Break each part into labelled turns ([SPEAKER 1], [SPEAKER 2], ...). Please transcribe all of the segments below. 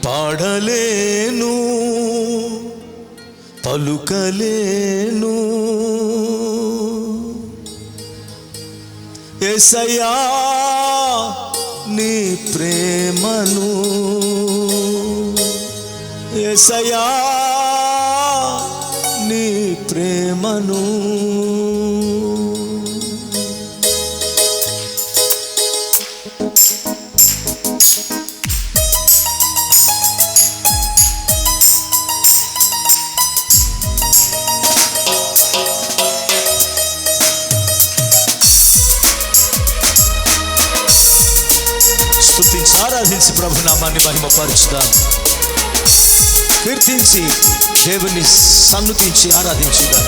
[SPEAKER 1] పాడలేను పలుకలేను యేసయ్యా నీ ప్రేమను, యేసయ్యా నీ ప్రేమను. స్తుతించి ఆరాధించి ప్రభు నామాన్ని మహిమపరుచుదాం. కీర్తించి దేవుని సన్నుతించి ఆరాధించుదాం.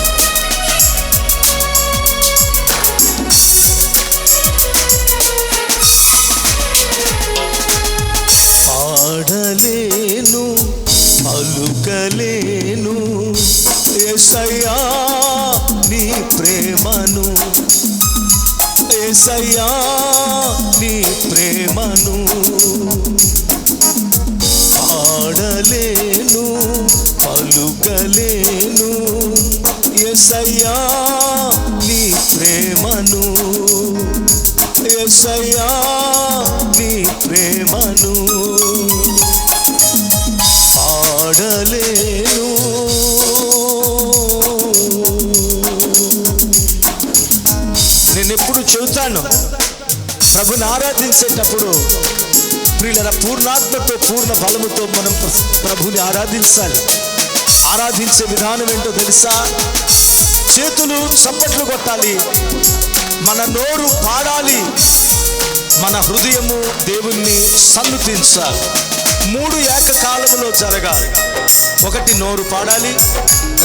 [SPEAKER 1] పాడలేను పలుకలేను యేసయ్యా నీ ప్రేమను, యేసయ్యా నీ ప్రేమను. పాడలేను పలుకలేను యేసయ్యా నీ ప్రేమను, యేసయ్యా నీ ప్రేమను. పాడలేను. నేను ఎప్పుడు చెబుతాను, ప్రభుని ఆరాధించేటప్పుడు ప్రియులరా పూర్ణాత్మతో పూర్ణ బలముతో మనం ప్రభుని ఆరాధించాలి. ఆరాధించే విధానం ఏంటో తెలుసా? చేతులు చప్పట్లు కొట్టాలి, మన నోరు పాడాలి, మన హృదయము దేవుణ్ణి సన్నుతించాలి. 3 ఏకకాలంలో జరగాలి. 1 నోరు పాడాలి,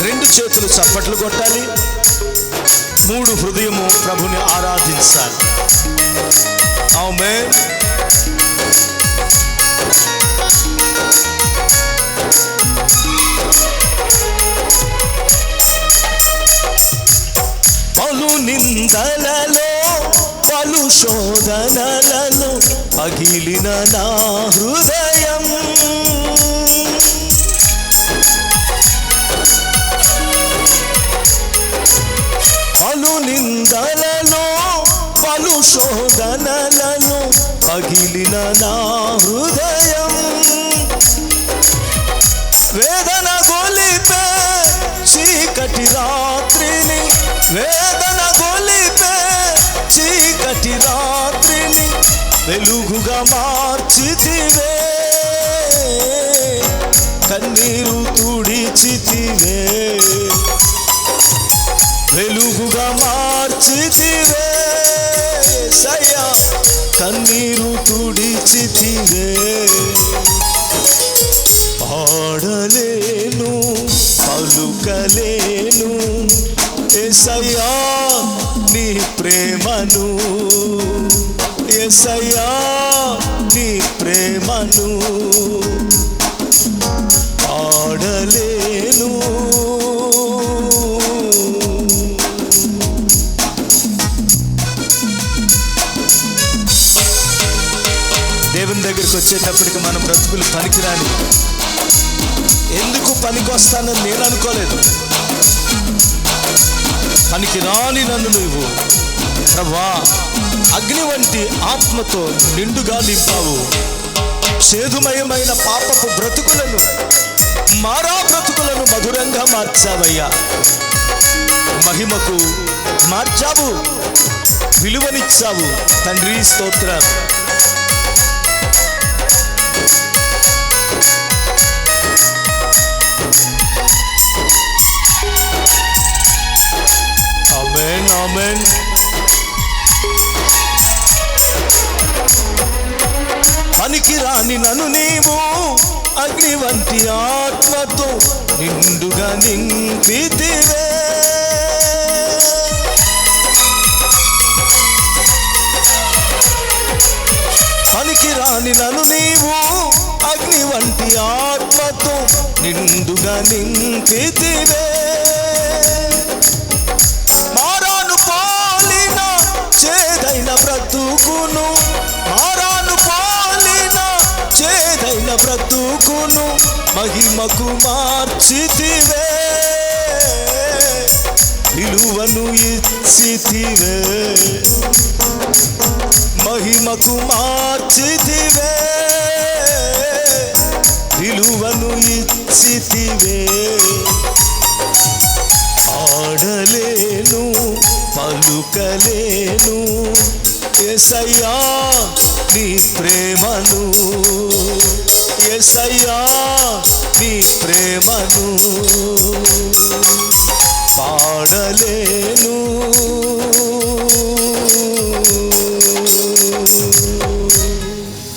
[SPEAKER 1] 2 చేతులు చప్పట్లు కొట్టాలి, 3 హృదయము ప్రభుని ఆరాధించాలి. ఆమేన్. పలు నిందలలో పలు శోధనలలో పగిలిన నా హృదయం, పలు నిందలలో పలు శోధనలలో పగిలిన నా హృదయం. వేదన గొలిపే చీకటి రాత్రిని, వేదన గొలిపే చీకటి రాత్రిని వెలుగుగా మార్చితివే, కన్నీరు తుడిచితివే, వెలుగుగా మార్చితివే యేసయ్యా, కన్నీరు తుడిచితివే. పాడలేను పలుకలేను యేసయ్యా నీ ప్రేమను, యేసయ్యా నీ ప్రేమను. పాడలేను. దేవుని దగ్గరికి వచ్చేటప్పటికి మన బ్రతుకులు పనికిరాని. ఎందుకు పనికి వస్తానని నేను అనుకోలేదు. పనికి రాని నన్ను నువ్వు ప్రభువా అగ్ని వంటి ఆత్మతో నిండుగా నింపావు. సేదుమయమైన పాపపు బ్రతుకులను, మారా బ్రతుకులను మధురంగా మార్చావయ్యా. మహిమకు మార్చావు, విలువనిచ్చావు తండ్రి. స్తోత్రం. ఆమేన్ ఆమేన్. పనికి రాని నన్ను నీవు అగ్ని వంటి ఆత్మతో నిండుగా నింపితివే. పనికి రాని నన్ను నీవు అగ్ని వంటి ఆత్మతో నిండుగా నింపితివే. మారాను పాలిన చేదైన బ్రతుకును, మారాను పాలిన చేదైన బ్రతుకు బ్రతుకును మహిమకు మార్చితివే, విలువను ఇచ్చితివే, మహిమకు మార్చితివే, విలువను ఇచ్చితివే. ఆడలేను పలుకలేను యేసయ్యా నీ ప్రేమను, యేసయ్యా నీ ప్రేమను. పాడలేను